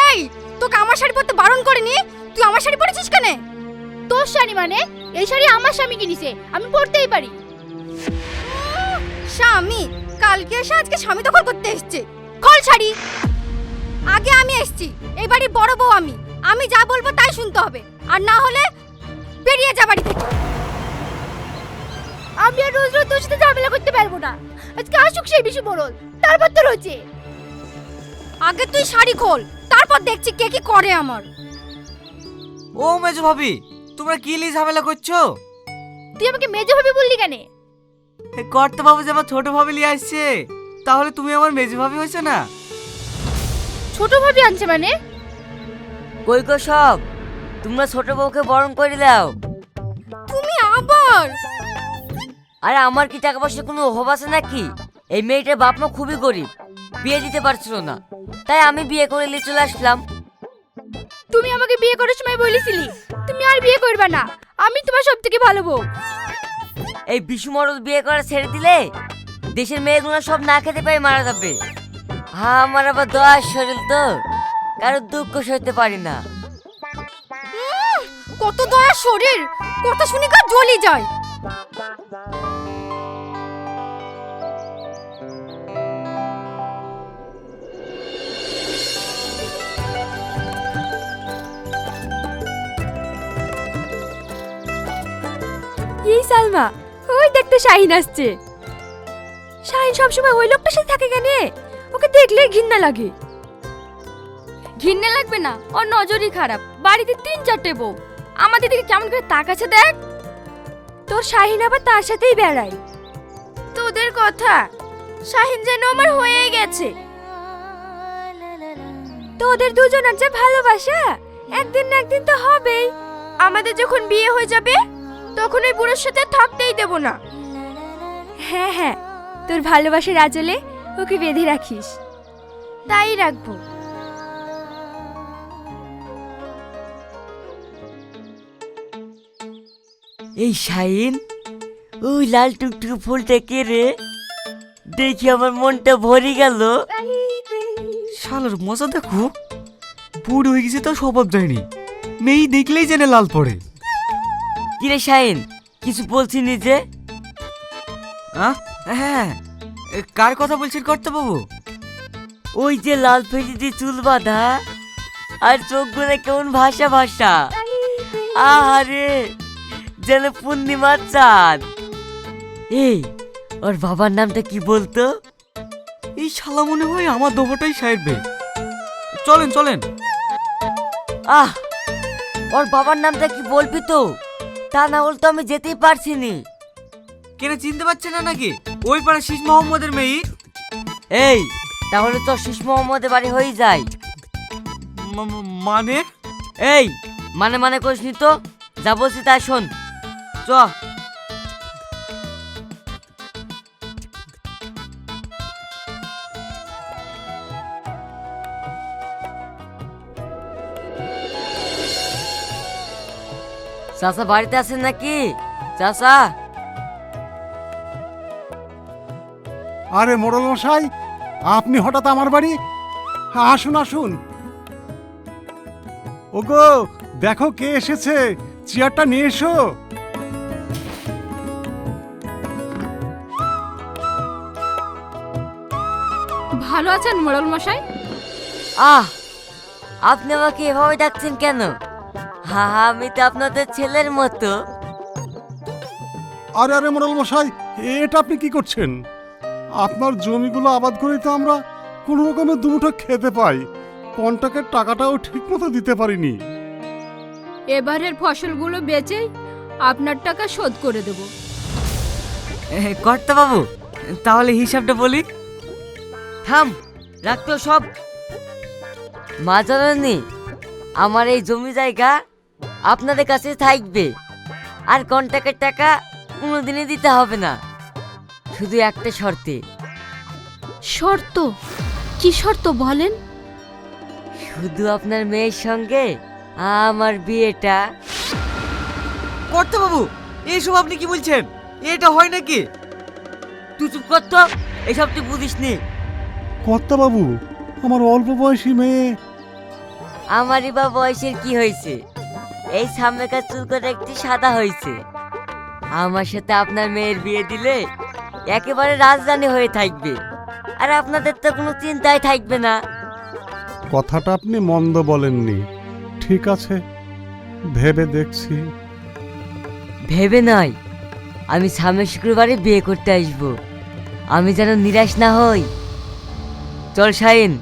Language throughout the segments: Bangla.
এই, তোকে আমার শাড়ি পরতে বারণ করিনি, তুই আমার শাড়ি পরেছিস কেন? তোর শাড়ি মানে? এই শাড়ি আমার স্বামী কিনেছে, আমি পরতেই পারি। স্বামী? কালকে এসে আজকে স্বামী দখল করতে এসছে। খোল শাড়ি। আগে আমি এসছি, এই বাড়ির বড় বউ আমি। আমি যা বলবো তাই শুনতে হবে, আর না হলে বেরিয়ে যা বাড়ি থেকে। আমি আর রোজ রোজ তোর সাথে ঝামেলা করতে পারবো না। আজকে আসুক সেই বেশি বড়ল, তারপর তো রয়েছে। আগে তুই শাড়ি খোল, তারপর দেখছি কে কি করে আমার। ও মেজো ভাবি, তোমরা কি লি ঝামেলা করছো? তুই আমাকে মেজো ভাবি বললি কেন? কর্তা বাবু যে আমার ছোট ভাবি লিয়ে আসছে, তাহলে তুমি আমার মেজো ভাবি হয়েছে না? ছোট ভাবি আনছে মানে? কই গো সব, তোমরা ছোট বউকে বরণ করে দাও। তুমি আবার? আরে আমার কি টাকা পয়সা কোনো অভাব আছে নাকি? এই মেয়েটার বাপ মা খুবই গরিব, বিয়ে দিতে পারছিল না, তাই আমি বিয়ে করে নিয়ে চলে আসলাম। তুমি আমাকে বিয়ে করার সময় বলেছিলি তুমি আর বিয়ে করবে না, আমি তোমার সব থেকে ভালো বউ। এই বিশু মরল বিয়ে করা ছেড়ে দিলে দেশের মেয়েগুলো সব না খেতে পাই মারা যাবে। হ্যাঁ, আমার আবার দয়ার শরীর তো, কারোর দুঃখ সইতে পারি না। কত দয়া শরীর, কথা শুনি গা জ্বলি যায়। এই সালমা, ওই দেখতে শাহিন আসছে। শাহিন সবসময় ওই লোকটার সাথে থাকে কেন? ওকে দেখলে ঘৃণা লাগে। ঘৃণা লাগবে না, ওর নজরই খারাপ। বাড়িতে 3-4টে বউ, আমাদের দিকে কেমন করে তাকাচ্ছে দেখ। তোর শাহিন আবার তার সাথেই বেড়ায়। তোদের কথা, শাহিন যেন আমার হয়ে গেছে। তোদের দুজনের যে ভালোবাসা একদিন না একদিন তো হবেই। আমাদের যখন বিয়ে হয়ে যাবে তখন ওই বুড়োর সাথে থাকতেই দেব না। হ্যাঁ হ্যাঁ, তোর ভালোবাসার আঁচলে ওকে বেঁধে রাখিস। তাই রাখবো। এই শাহিন, ওই লাল টুকটুকে ফুলটা কে রে? দেখি আমার মনটা ভরে গেল। শালার মজা দেখো, বুড়ো হয়ে গেছে তো স্বভাব যায়নি, মেয়ে দেখলেই জেনে লাল পড়ে। কিরে শাহিন, কিছু বলছি নিজে? হ্যাঁ, কার কথা বলছেন কর্তা বাবু? ওই যে লাল ফেজি দিয়ে চুল বাঁধা আর চোখগুলো কেমন ভাষা ভাষা, আহারে যেন পূর্ণিমার চাঁদ। এই, ওর বাবার নামটা কি বলতো? এই শালা মনে হয় আমার দোবটাই সাইডবে। চলেন চলেন। আহ, ওর বাবার নামটা কি বলবি তো? তা না হলে তো আমি যেতেই পারছি নি। কেন চিনতে পারছেন না নাকি? ওই পাড়া শীষ মোহাম্মদের মেয়ে। এই, তাহলে তো শীষ মোহাম্মদের বাড়ি হয়ে যায়। মানে? এই, মানে মানে করিস নি তো, যা বলছি তাই শোন। চ। চাচা বাড়িতে আছেন নাকি? চাচা। আরে মোড়ল মশাই, আপনি হঠাৎ আমার বাড়ি? আসুন আসুন। ওগো, দেখো কে এসেছে, চেয়ারটা নিয়ে এসো। ভালো আছেন মোড়ল মশাই? আহ, আপনি আমাকে এভাবে ডাকছেন কেন? হা, আমি তো আপনাদের ছেলের মতো। আরে আরে মোড়ল মশাই, এটা আপনি কি করছেন? আপনার জমিগুলো আবাদ করেই তো আমরা কোনো রকমের দুমুঠো খেতে পাই, কন্ট্রাক্টের টাকাটাও ঠিক মতো দিতে পারিনি। এবারের ফসলগুলো বেচেই আপনার টাকা শোধ করে দেব। কর্তা বাবু, তাহলে হিসাবটা বলি। থাম, রাখতো সব। মা জানেননি, আমার এই জমি জায়গা আপনাদের কাছে থাকবে, আর কন্ট্রাক্টের টাকা কোনোদিনই দিতে হবে না, শুধু একটা শর্তে। শর্ত? কি শর্ত বলেন? শুধু আপনার মেয়ের সঙ্গে আমার বিয়েটা। কর্তা বাবু, এইসব আপনি কি বলছেন? এটা হয় নাকি? তুই চুপ কর তো, এসব তুই বুঝিস নি। কর্তা বাবু, আমার অল্প বয়সী মেয়ে। আমারই বা বয়সের কি হয়েছে, এই সামনেকার চুল করে একটি সাদা হয়েছে। আমার সাথে আপনার মেয়ের বিয়ে দিলে একেবারে রাজধানী হয়ে থাকবে, আর আপনাদের তো কোনো চিন্তাই থাকবে না। কথাটা আপনি মন্দ বলেননি। ঠিক আছে, ভেবে দেখছি। ভেবে নয়, আমি সামনের শুক্রবারে বিয়ে করতে আসবো, আমি যেন নিরাশ না হই। চল শাহিন।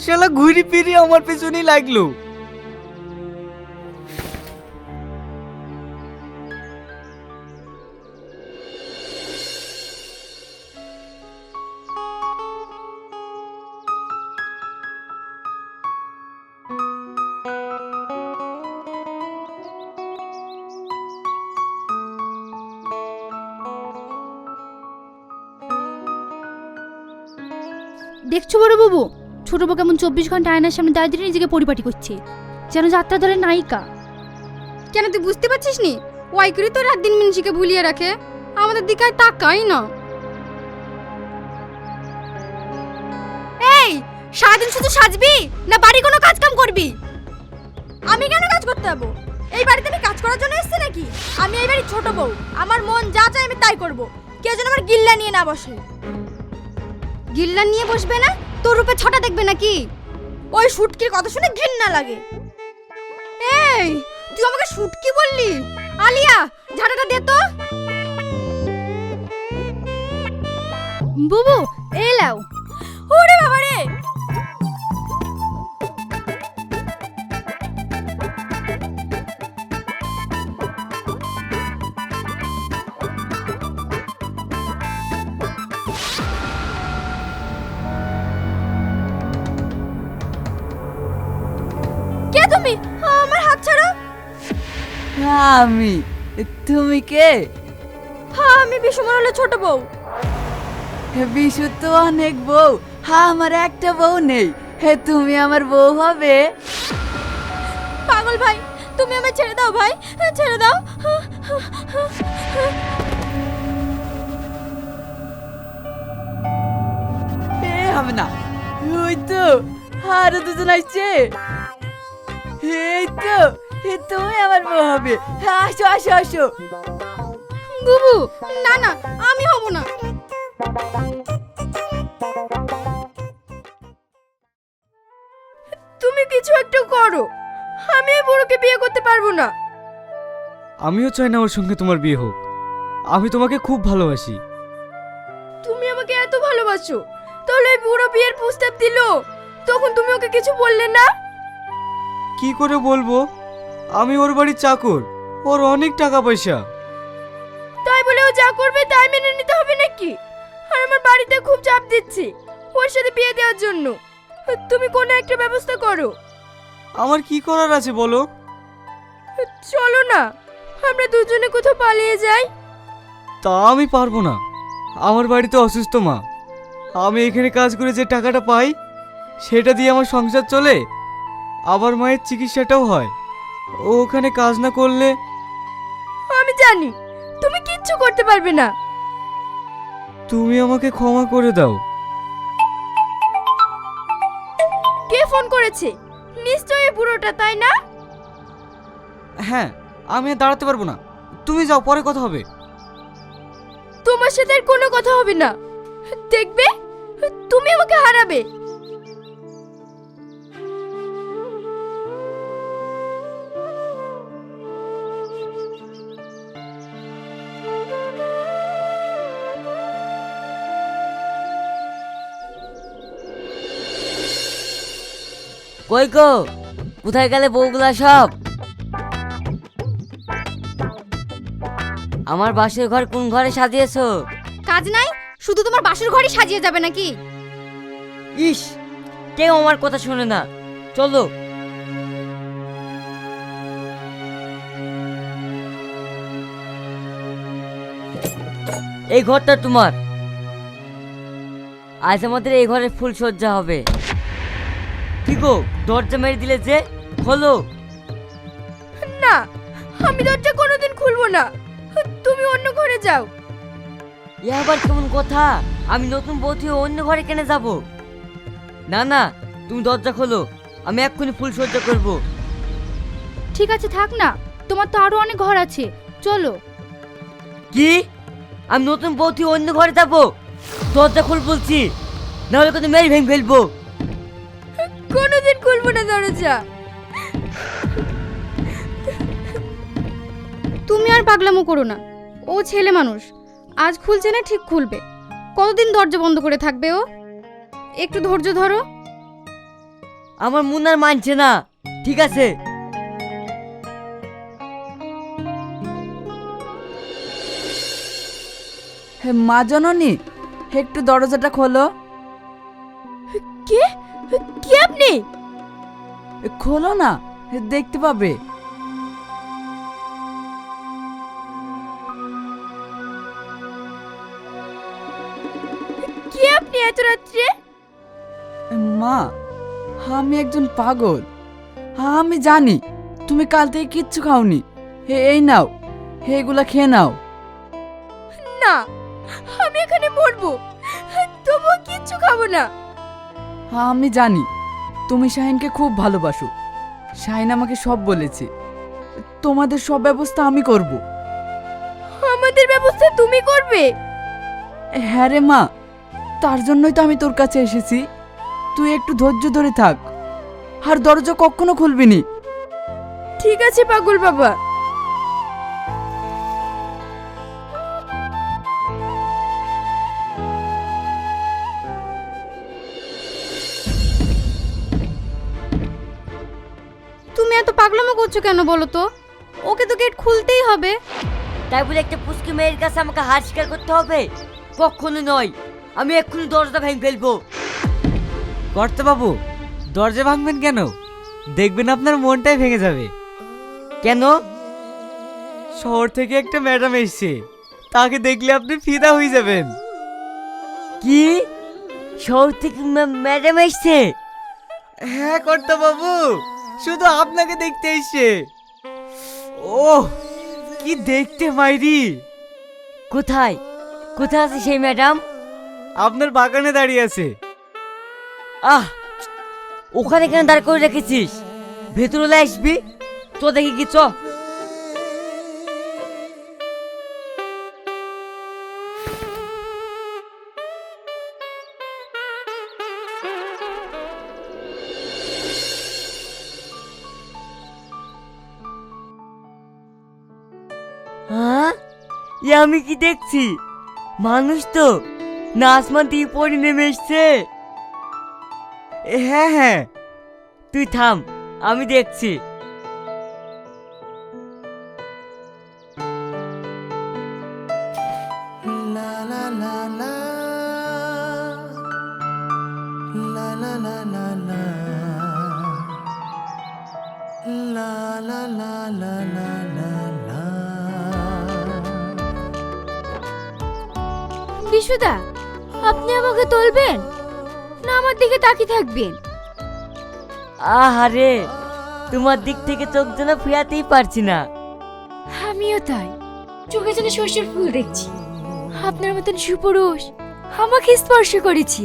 শালা ঘুরি ফিরি আমার পেছনেই লাগলো। দেখছো বড় বাবু, ছোট বউ কেমন 24 ঘন্টা আয়নার সামনে দাঁড়িয়ে নিজেকে পরিপাটি করছে, যেন যাত্রা দলের নায়িকা। কেন তুই বুঝতে পারছিস নি? ওয়াই করে তো রাত দিন মিনসিকে ভুলিয়ে রাখে, আমাদের দিকে আর তাকাই না। এই সারাদিন শুধু সাজবি না বাড়ি কোনো কাজ কাম করবি? আমি কেন কাজ করতে যাবো? এই বাড়িতে আমি কাজ করার জন্য এসেছি নাকি? আমি এই বাড়ির ছোট বউ, আমার মন যা চায় আমি তাই করব। কেউ যেন আমার গিল্লা নিয়ে না বসে। গিল্লা নিয়ে বসবে না, তোর রূপে ছটা দেখবে নাকি? ওই শুটকির কথা শুনে ঘৃণা লাগে। এই তুই আমাকে শুটকি বললি? আলিয়া, ঝাঁটাটা দে তো। বুবু, এই লাও। ওরে বাবা রে! কে তুমি? আমার হাত ছাড়ো। আমি, তুমি কে? হ্যাঁ, আমি বিশ্বমরলের ছোট বউ। বিশু তো অনেক বউ, আমার একটা বউ নেই। তুমি আমার বউ হবে? পাগল ভাই, তুমি আমায় ছেড়ে দাও ভাই, ছেড়ে দাও। হবে না। ওই তো আরো দুজন আসছে। এই তো, তুমি আমার বউ হবে। আসো আসো আসো। বুবু, না না, আমি হব না। তুমি কিছু একটা করো, আমি এই বুড়োকে বিয়ে করতে পারবো না। আমিও চাই না ওর সঙ্গে তোমার বিয়ে হোক। আমি তোমাকে খুব ভালোবাসি। তুমি আমাকে এত ভালোবাসো, তাহলে এই বুড়ো বিয়ের প্রস্তাব দিল, তখন তুমি ওকে কিছু বললে না? কি করে বলবো? আমি ওর বাড়ির চাকর, ওর অনেক টাকা পয়সা। তাই বলে ও যা করবে তাই মেনে নিতে হবে নাকি? আর আমার বাড়িতে খুব চাপ দিচ্ছে ওর সাথে বিয়ে দেওয়ার জন্য। তুমি কোনো একটা ব্যবস্থা করো। আমার কি করার আছে বলো? চলো না, আমরা দুজনে কোথাও পালিয়ে যাই। তা আমি পারবো না, আমার বাড়িতে অসুস্থ মা। আমি এখানে কাজ করে যে টাকাটা পাই সেটা দিয়ে আমার সংসার চলে, আবার মায়ের চিকিৎসাটাও হয়। ও ওখানে কাজ না করলে। আমি জানি তুমি কিচ্ছু করতে পারবে না। তুমি আমাকে ক্ষমা করে দাও। কে ফোন করেছে? নিশ্চয়ই এই বুড়োটা, তাই না? হ্যাঁ, আমি আর দাঁড়াতে পারবো না, তুমি যাও, পরে কথা হবে। তোমার সাথে আর কোনো কথা হবে না, দেখবে তুমি আমাকে হারাবে। কই গো, কোথায় গেলে বউগুলা সব? আমার বাসের ঘর কোন ঘরে সাজিয়েছো? কাজ নাই, শুধু তোমার বাসর ঘরই সাজিয়ে যাবে নাকি? ইস, কেউ আমার কথা শোনে না। চলো। এই ঘরটা তোমার। আজ আমাদের এই ঘরে ফুল সজ্জা হবে। কি গো, দরজা মেরে দিলে যে, খোলো। না, আমি দরজা কোনোদিন খুলবো না, তুমি অন্য ঘরে যাও। এ আবার কেমন কথা? আমি নতুন বউ থেকে অন্য ঘরে কেন যাব? না না, তুমি দরজা খোলো, আমি এক্ষুনি ফুল সজ্জা করব। ঠিক আছে থাক না, তোমার তো আরো অনেক ঘর আছে, চলো। কি? আমি নতুন বউ থেকে অন্য ঘরে যাব? দরজা খোল বলছি, নাহলে কিন্তু মেরে ভেঙে ফেলবো। কোনোদিন খুলবো না দরজা। তুমি আর পাগলামো করো না, ও ছেলে মানুষ, আজ খুলছে না ঠিক খুলবে। কতদিন দরজা বন্ধ করে থাকবে ও? একটু ধৈর্য ধরো। আমার মন আর মানছে না। ঠিক আছে, মা জননী, একটু দরজাটা খোলো। কে? কে আপনি? খোলো না, দেখতে পাবে। কে আপনি এত রাত্রে? মা, আমি একজন পাগল। আমি জানি তুমি কাল থেকে কিচ্ছু খাওনি। এই নাও, এগুলা খেয়ে নাও। না, আমি এখানে মরবো, তবুও কিচ্ছু খাবো না। আমি জানি তুমি শাহিনকে খুব ভালোবাসো। শাহিন আমাকে সব বলেছে। তোমাদের সব ব্যবস্থা আমি করব। আমাদের ব্যবস্থা তুমি করবে? হ্যাঁ রে মা, তার জন্যই তো আমি তোর কাছে এসেছি। তুই একটু ধৈর্য ধরে থাক, আর দরজা কখনো খুলবি নি। ঠিক আছে পাগল বাবা। তুমি এত পাগলামো করছো কেন বলো তো? ওকে তো গেট খুলতেই হবে। তাই বলে একটা পুষ্কি মেয়ের কাছে আমাকে হার স্বীকার করতে হবে? কখনো নয়, আমি এক্ষুনি দরজা ভেঙে ফেলবো। কর্তা বাবু, দরজা ভাঙবেন কেন? দেখবেন আপনার মনটাই ভেঙে যাবে। কেন? শহর থেকে একটা ম্যাডাম এসছে, তাকে দেখলে আপনি ফিদা হয়ে যাবেন। কি? শহর থেকে ম্যাডাম এসছে? হ্যাঁ কর্তা বাবু, শুধু আপনাকে দেখতে এসছে। ও কি দেখতে মাইরি! কোথায় কোথায় আছে সেই ম্যাডাম? আপনার বাগানে দাঁড়িয়ে আছে। আহ, ওখানে কেন দাঁড় করে রেখেছিস? ভেতরে আসবি তো, দেখি কি চ। হ্যাঁ, এ আমি কি দেখছি? মানুষ তো না, আসমান থেকে পড়ে নেমে এসছে। হ্যাঁ হ্যাঁ, তুই থাম, আমি দেখছি। বিশুদা, আপনি আমাকে তুলবেন না আমার দিকে তাকিয়ে থাকবেন? আহারে, তোমার দিক থেকে চোখ যেন ফিরাতেই পারছি না। আমিও তাই, চোখে যেন সর্ষের ফুল দেখছি। আপনার মতন সুপুরুষ আমাকে স্পর্শ করেছি,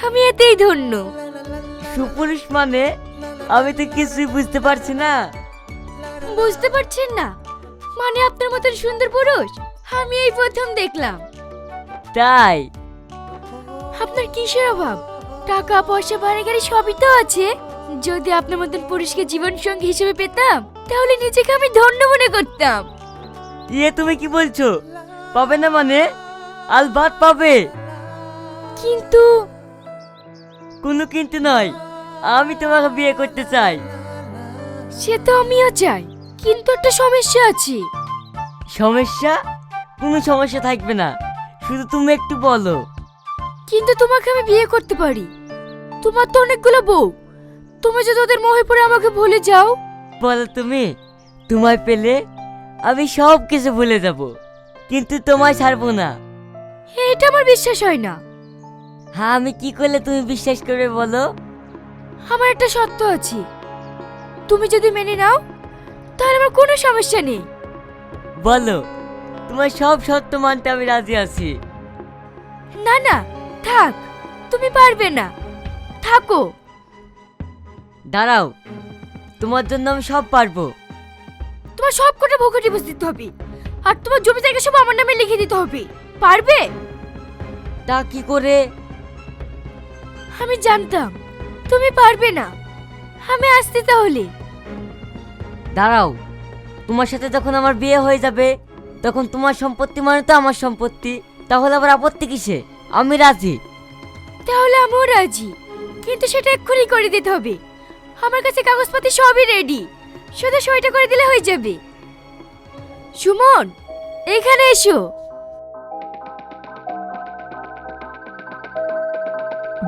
আমি এতেই ধন্য। সুপুরুষ মানে? আমি তো কিছুই বুঝতে পারছি না। বুঝতে পারছেন না মানে? আপনার মতন সুন্দর পুরুষ আমি এই প্রথম দেখলাম। তাই? আপনার কিসের অভাব? টাকা পয়সা বাড়ি গাড়ি সবই তো আছে। যদি আপনার মতন পুরুষকে জীবন সঙ্গী হিসেবে পেতাম, তাহলে নিজেকে আমি ধন্য মনে করতাম। ইয়ে তুমি কি বলছো? পাবে না মানে? আলবাত পাবে। কিন্তু কোনো কিন্তু নয়, আমি তোমাকে বিয়ে করতে চাই। সে তো আমিও চাই, কিন্তু একটা সমস্যা আছে। সমস্যা? কোনো সমস্যা থাকবে না, শুধু তুমি একটু বলো। কিন্তু তোমাকে আমি বিয়ে করতে পারি। তোমার তো অনেকগুলো বউ, তুমি যদি ওদের মোহে পড়ে আমাকে ভুলে যাও। বলো তুমি, তোমায় পেলে আমি সব কিছু ভুলে যাব, কিন্তু তোমায় ছাড়বো না। এটা আমার বিশ্বাস হয় না। হ্যাঁ, আমি কি করলে তুমি বিশ্বাস করবে বলো? আমার একটা শর্ত আছে, তুমি যদি মেনে নাও তাহলে আমার কোনো সমস্যা নেই। বলো, তোমার সব শর্ত মানতে আমি রাজি আছি। না না থাক, তুমি পারবে না, থাকো। দাঁড়াও, তোমার জন্য আমি সব পারবো। তোমার সব কটা ভোগ ডিভোর্স দিতে হবে, আর তোমার জমি জায়গা সব আমার নামে লিখে দিতে হবে। পারবে? তা কি করে? আমি জানতাম তুমি পারবে না, আমি আসতে তাহলে। দাঁড়াও, তোমার সাথে যখন আমার বিয়ে হয়ে যাবে তখন তোমার সম্পত্তি মানে তো আমার সম্পত্তি, তাহলে আবার আপত্তি কিসে? আমি রাজি। তাহলে আমিও রাজি, কিন্তু সেটা এক্ষুনি করে দিতে হবে। আমার কাছে কাগজপাতি সবই রেডি, শুধু সইটা করে দিলে হয়ে যাবে। সুমন, এখানে এসো।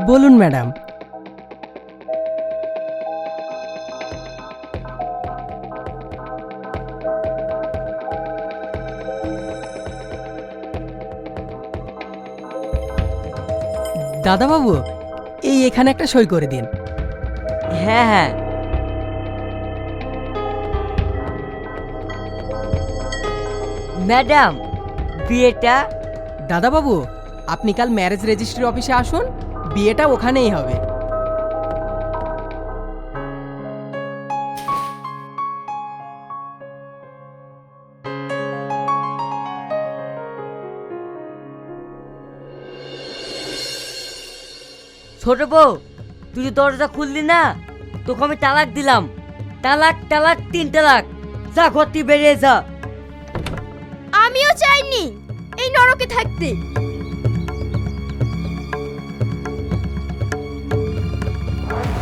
বলুন ম্যাডাম। দাদাবাবু, এই এখানে একটা সই করে দিন। হ্যাঁ হ্যাঁ। ম্যাডাম, বিয়েটা? দাদাবাবু, আপনি কাল ম্যারেজ রেজিস্ট্রি অফিসে আসুন, বিয়েটা ওখানেই হবে। ছোট বউ, তুই যে দরজা খুললি না, তোকে আমি তালাক দিলাম। তালাক তালাক 3 তালাক। যা ঘর থেকে বেরিয়ে যা। আমিও চাইনি এই নরকে থাকতে।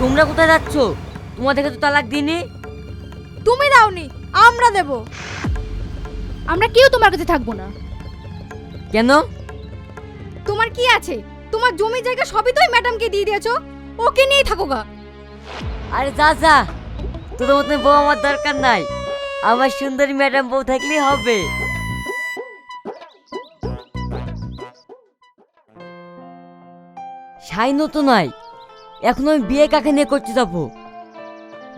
তোমরা কোথায় যাচ্ছ? তোমাদেরকে তো তালাক দিইনি। তুমি দাওনি, আমরা দেব। আমরা কেউ তোমার কাছে থাকবো না। কেন? তোমার কি আছে? তোমার জমি জায়গা সবই তো ওই ম্যাডামকে দিয়ে দিয়েছো, ওকে নিয়েই থাকো গা। আরে যা যা, তোদের মতন বউ আমার দরকার নাই। আমার সুন্দরী ম্যাডাম বউ থাকলেই হবে। শাইনও তো নাই, এখন আমি বিয়ে কাকে নিয়ে করতে যাবো?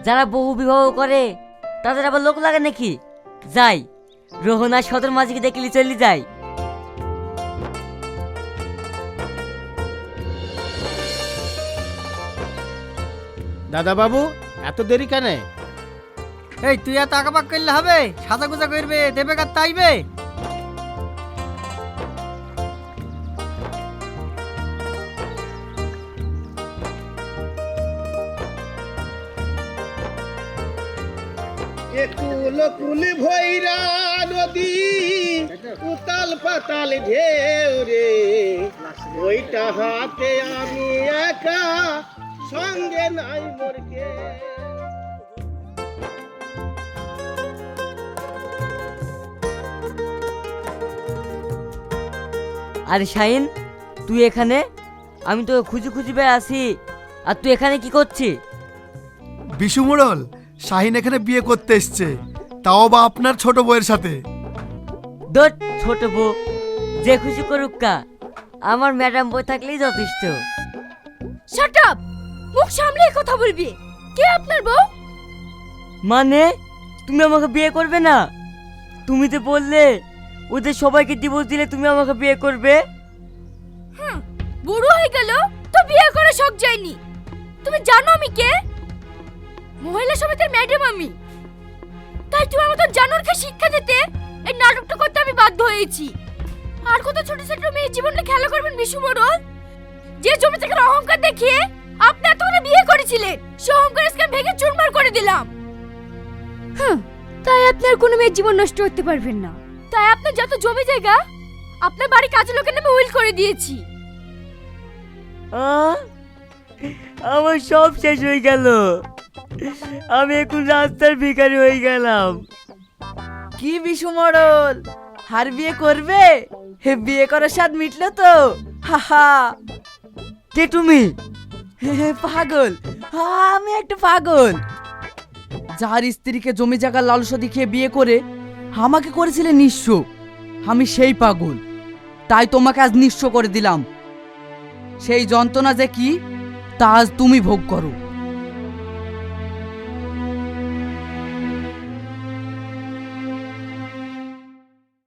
যারা বহু বিবাহ করে তাদের আবার লোক লাগে নাকি? যাই, রোহনা সদর মাঝিকে দেখলি চলে যাই। দাদা বাবু, এত দেরি কেন? এই তুই এত আঁকাবাক করলে হবে? সাজা গুজা করবে, দেবে কার তাইবে। কুল কুল ভৈরা নদী, উতাল পাতাল ঢেউ রে, ওইটা হাতে আমি একা, সঙ্গে নাই মোরকে। আরে শাহিন, তুই এখানে? আমি তো খুঁজি খুঁজি বেড়াছি, আর তুই এখানে কি করছিস? বিশু মোড়ল, শাহিন এখানে বিয়ে করতে এসছে, তাও বা আপনার ছোট বউয়ের সাথে। দোট ছোট বউ, যে খুশি করুক কা, আমার ম্যাডাম বউ থাকলেই যথেষ্ট। শাট আপ, মুখ সামলে কথা বলবি। কে আপনার বউ? মানে তুমি আমাকে বিয়ে করবে না? তুমি তো বললে ওদের সবাইকে ডিভোর্স দিলে তুমি আমাকে বিয়ে করবে। বুড়ো হয়ে গেল তো বিয়ে করে শখ যায়নি। তুমি জানো আমি কে? মহিলা সমিতির ম্যাডাম আমি। তাই তোমার মতন জানোরকে শিক্ষা দিতে এই নাটকটা করতে আমি বাধ্য হয়েছি। আর কত ছোট ছোট মেয়ে জীবনে খেলা করবেন বিশু মোড়ল? যে জমি থেকে অহংকার দেখিয়ে আপনি এতগুলো বিয়ে করেছিলেন, সে অহংকার স্ক্যাম ভেঙে চুরমার করে দিলাম। তাই আপনার কোনো মেয়ের জীবন নষ্ট করতে পারবেন না। তাই আপনার যত জমি জায়গা আপনার বাড়ি কাজের লোকের নামে উইল করে দিয়েছি। আমার সব শেষ হয়ে গেল, আমি এখন রাস্তার ভিখারি হয়ে গেলাম। কি বিশু মডল, হার বিয়ে করবে? হে, বিয়ে করার স্বাদ মিটলো তো? হাহা। কে তুমি? হে পাগল, আমি একটা পাগল। যার স্ত্রীকে জমি জায়গা লালসা দেখিয়ে বিয়ে করে আমাকে করেছিলে নিঃস্ব, আমি সেই পাগল। তাই তোমাকে আজ নিঃস্ব করে দিলাম। সেই যন্ত্রণা যে কি তা আজ তুমি ভোগ করো।